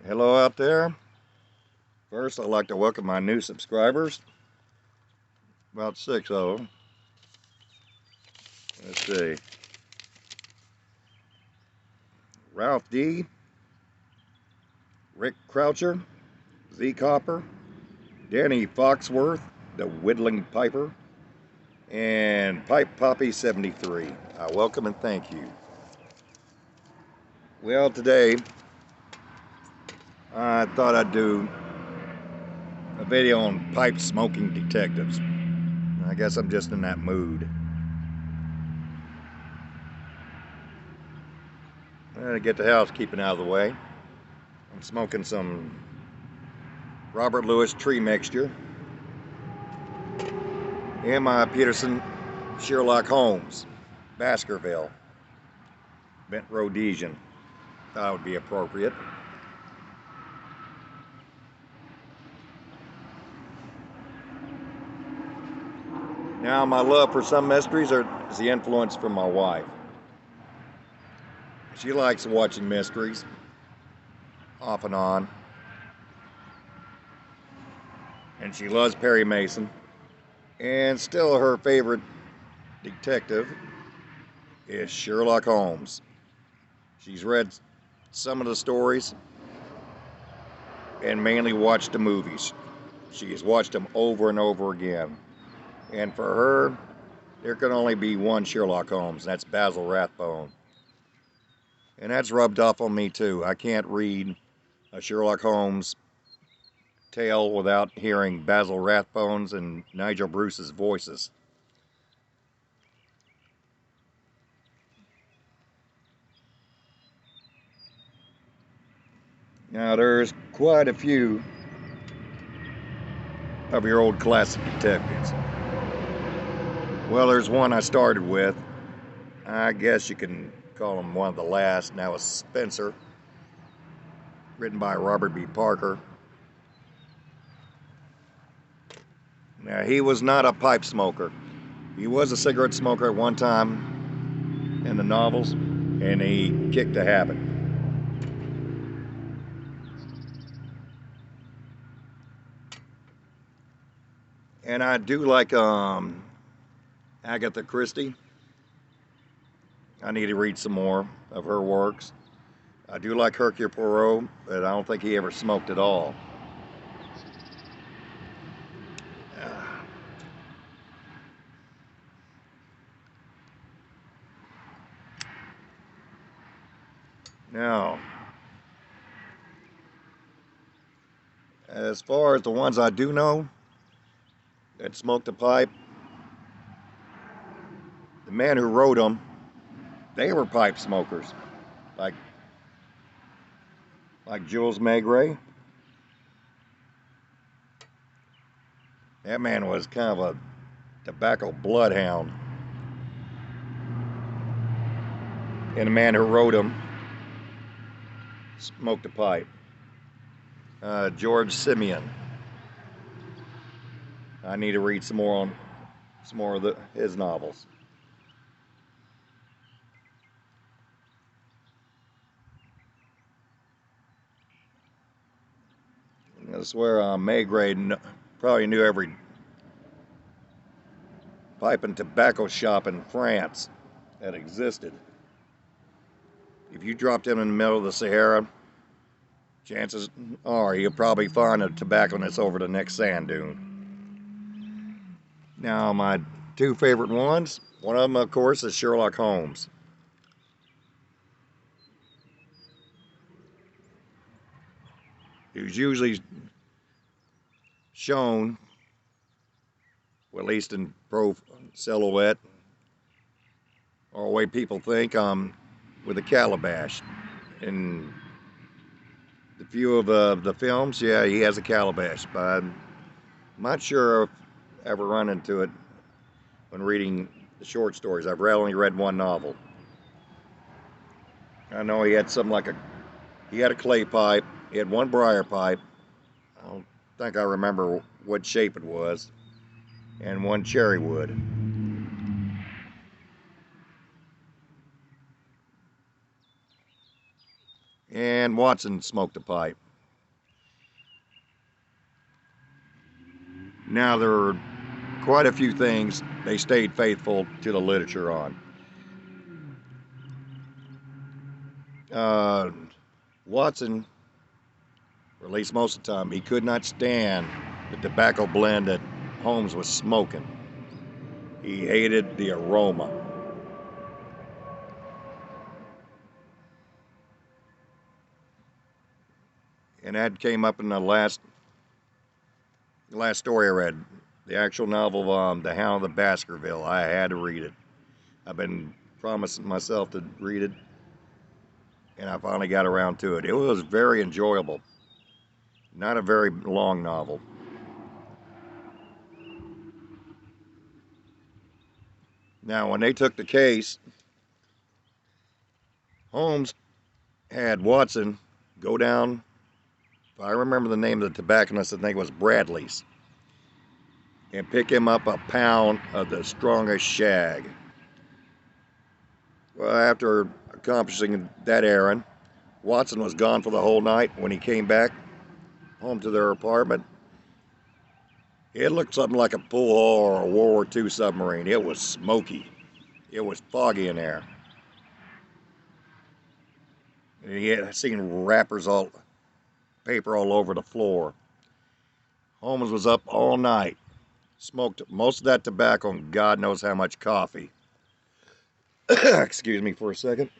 Hello out there. First, I'd like to welcome my new subscribers. About 6 of them. Let's see. Ralph D., Rick Croucher, Z Copper, Danny Foxworth, the Whittling Piper, and Pipe Poppy 73. I welcome and thank you. Well, today I thought I'd do a video on pipe smoking detectives. I guess I'm just in that mood. To get the housekeeping out of the way, I'm smoking some Robert Lewis tree mixture and my Peterson Sherlock Holmes Baskerville bent Rhodesian. That would be appropriate. Now, my love for some mysteries is the influence from my wife. She likes watching mysteries off and on, and she loves Perry Mason. And still, her favorite detective is Sherlock Holmes. She's read some of the stories and mainly watched the movies. She has watched them over and over again. And for her, there can only be one Sherlock Holmes, and that's Basil Rathbone. And that's rubbed off on me too. I can't read a Sherlock Holmes tale without hearing Basil Rathbone's and Nigel Bruce's voices. Now, there's quite a few of your old classic detectives. Well, there's one I started with. I guess you can call him one of the last. Now it's Spencer, written by Robert B. Parker. Now, he was not a pipe smoker. He was a cigarette smoker at one time in the novels, and he kicked the habit. And I do like Agatha Christie. I need to read some more of her works. I do like Hercule Poirot, but I don't think he ever smoked at all. Now, as far as the ones I do know that smoked a pipe, the man who wrote them, they were pipe smokers, like Jules Maigret. That man was kind of a tobacco bloodhound. And the man who wrote them smoked a pipe. George Simeon. I need to read some more of his novels. I swear, Maigret probably knew every pipe and tobacco shop in France that existed. If you dropped him in the middle of the Sahara, chances are he'll probably find a tobacco that's over the next sand dune. Now, my two favorite ones, one of them, of course, is Sherlock Holmes. Who's usually shown, well, at least in pro silhouette, or the way people think, with a calabash. In the few of the films, yeah, he has a calabash, but I'm not sure if I've ever run into it when reading the short stories. I've only read one novel. I know he had he had a clay pipe, he had one briar pipe, I don't think I remember what shape it was, and one cherry wood. And Watson smoked a pipe. Now, there are quite a few things they stayed faithful to the literature on. Uh, Watson, or at least most of the time, he could not stand the tobacco blend that Holmes was smoking. He hated the aroma. And that came up in the last story I read, the actual novel, The Hound of the Baskerville. I had to read it. I've been promising myself to read it, and I finally got around to it. It was very enjoyable. Not a very long novel. Now, when they took the case, Holmes had Watson go down, if I remember the name of the tobacconist, I think it was Bradley's, and pick him up a pound of the strongest shag. Well, after accomplishing that errand, Watson was gone for the whole night. When he came back home to their apartment, it looked something like a pool hall or a World War II submarine. It was smoky. It was foggy in there. And he had seen paper all over the floor. Holmes was up all night, smoked most of that tobacco and God knows how much coffee. Excuse me for a second.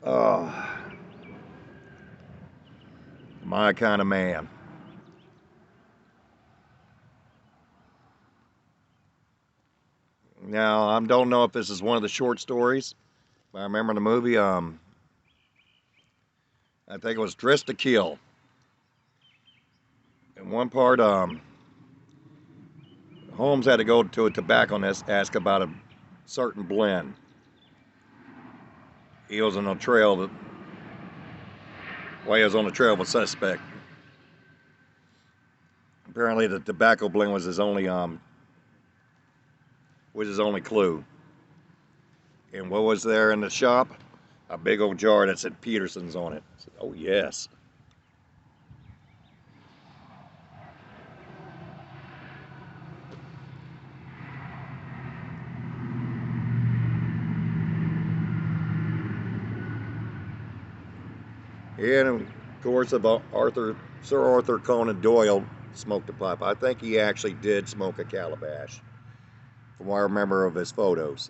Oh, my kind of man. Now, I don't know if this is one of the short stories, but I remember the movie, I think it was Dressed to Kill. In one part, Holmes had to go to a tobacconist, ask about a certain blend. He was on a trail he was on the trail of a suspect. Apparently, the tobacco blend was his only clue. And what was there in the shop? A big old jar that said Peterson's on it. I said, oh yes. And of course, about Sir Arthur Conan Doyle smoked a pipe. I think he actually did smoke a calabash, from what I remember of his photos.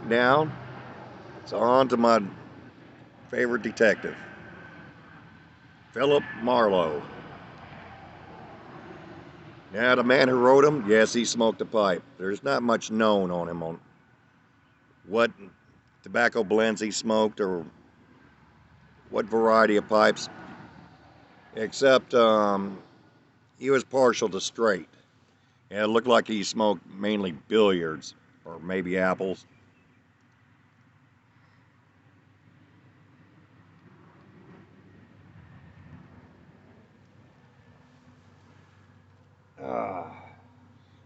Now, it's on to my favorite detective, Philip Marlowe. Now, the man who wrote him, yes, he smoked a pipe. There's not much known on him, on what tobacco blends he smoked or what variety of pipes, except he was partial to straight. And it looked like he smoked mainly billiards or maybe apples. Uh,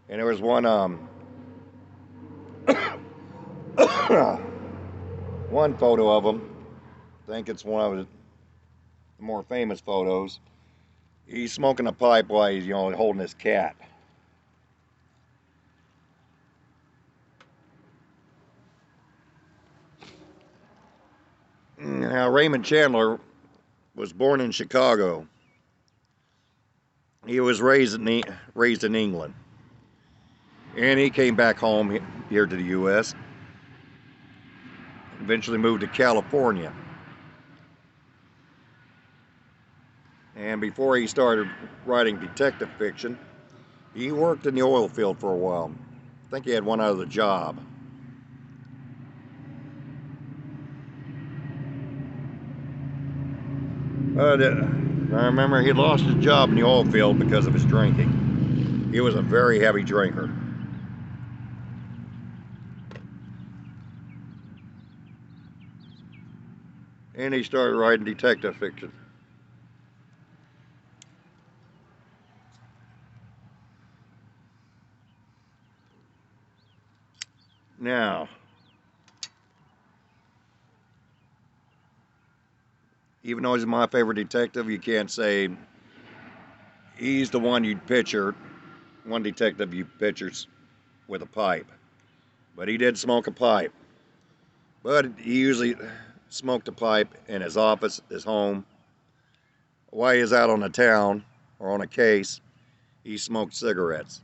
and there was one photo of him. I think it's one of the more famous photos. He's smoking a pipe while he's holding his cat. Now Raymond Chandler was born in Chicago. He was raised in England, and he came back home here to the U.S. Eventually moved to California. And before he started writing detective fiction, he worked in the oil field for a while. I think he had one other job. But I remember he lost his job in the oil field because of his drinking. He was a very heavy drinker. And he started writing detective fiction. Now, even though he's my favorite detective, you can't say he's the one you'd picture, one detective you pictures with a pipe. But he did smoke a pipe. But he usually smoked a pipe in his office, his home. While he was out on the town or on a case, he smoked cigarettes.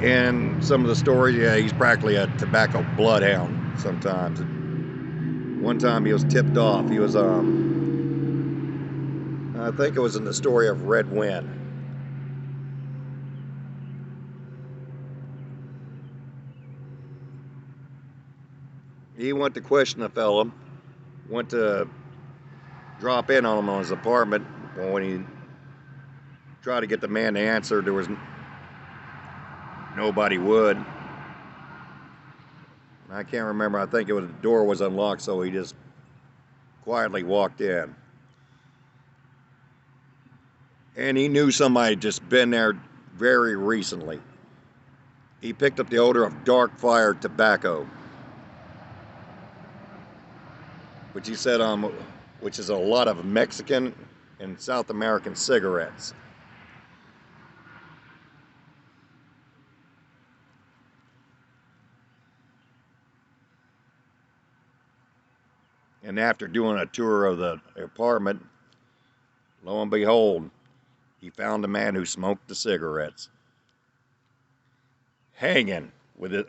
And some of the stories, yeah, he's practically a tobacco bloodhound sometimes. One time he was tipped off. He was, I think it was in the story of Red Wind. He went to question the fellow, went to drop in on him on his apartment. When he tried to get the man to answer, there was nobody would. I can't remember. I think it was the door was unlocked, so he just quietly walked in. And he knew somebody had just been there very recently. He picked up the odor of dark fire tobacco, which he said which is a lot of Mexican and South American cigarettes. And after doing a tour of the apartment, lo and behold, he found a man who smoked the cigarettes, hanging with his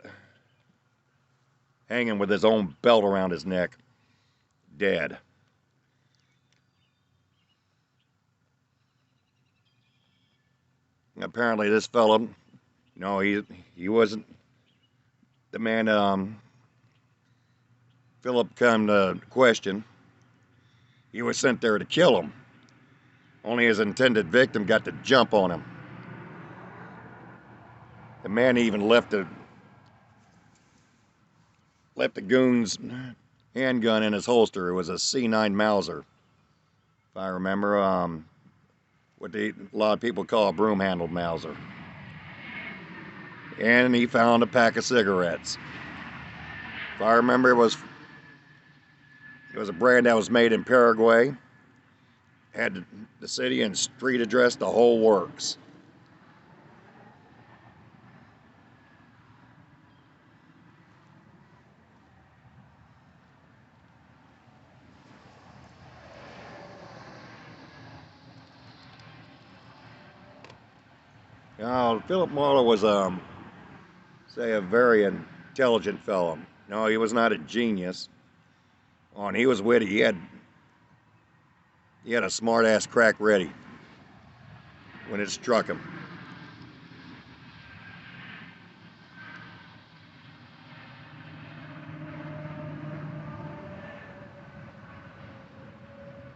own belt around his neck, dead. Apparently, this fellow, no, he wasn't the man. Philip come to question. He was sent there to kill him. Only his intended victim got to jump on him. The man even left the goon's handgun in his holster. It was a C9 Mauser, if I remember. What a lot of people call a broom-handled Mauser. And he found a pack of cigarettes. If I remember, it was a brand that was made in Paraguay. Had the city and street address, the whole works. Now, Philip Marlowe was, say, a very intelligent fellow. No, he was not a genius. And he was witty. He had a smart-ass crack ready when it struck him.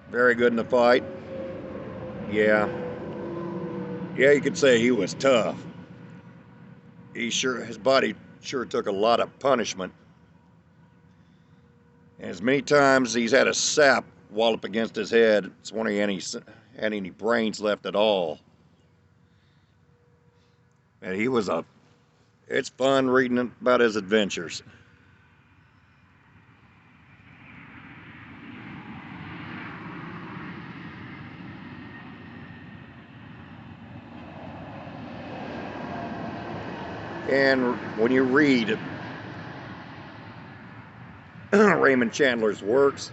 Very good in the fight. Yeah. Yeah, you could say he was tough. His body sure took a lot of punishment. And as many times he's had a sap wallop against his head, it's wondering he had any brains left at all. And it's fun reading about his adventures. And when you read Raymond Chandler's works,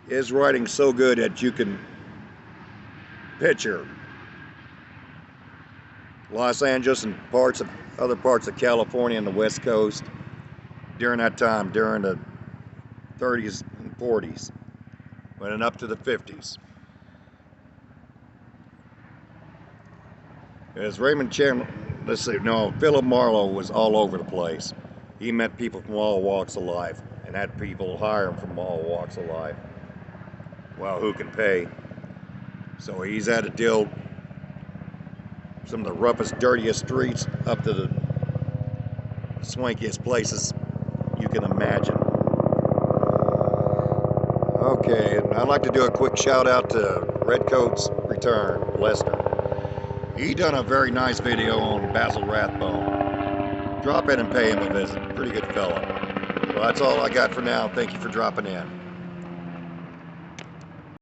his writing's so good that you can picture Los Angeles and other parts of California and the West Coast during that time, during the 30s and 40s, and up to the 50s. As Raymond Chandler, Philip Marlowe was all over the place. He met people from all walks of life and had people hire him from all walks of life. Well, who can pay? So he's had to deal some of the roughest, dirtiest streets up to the swankiest places you can imagine. Okay, and I'd like to do a quick shout out to Redcoat's return, Lester. He done a very nice video on Basil Rathbone. Drop in and pay him a visit. Pretty good fella. Well, that's all I got for now. Thank you for dropping in.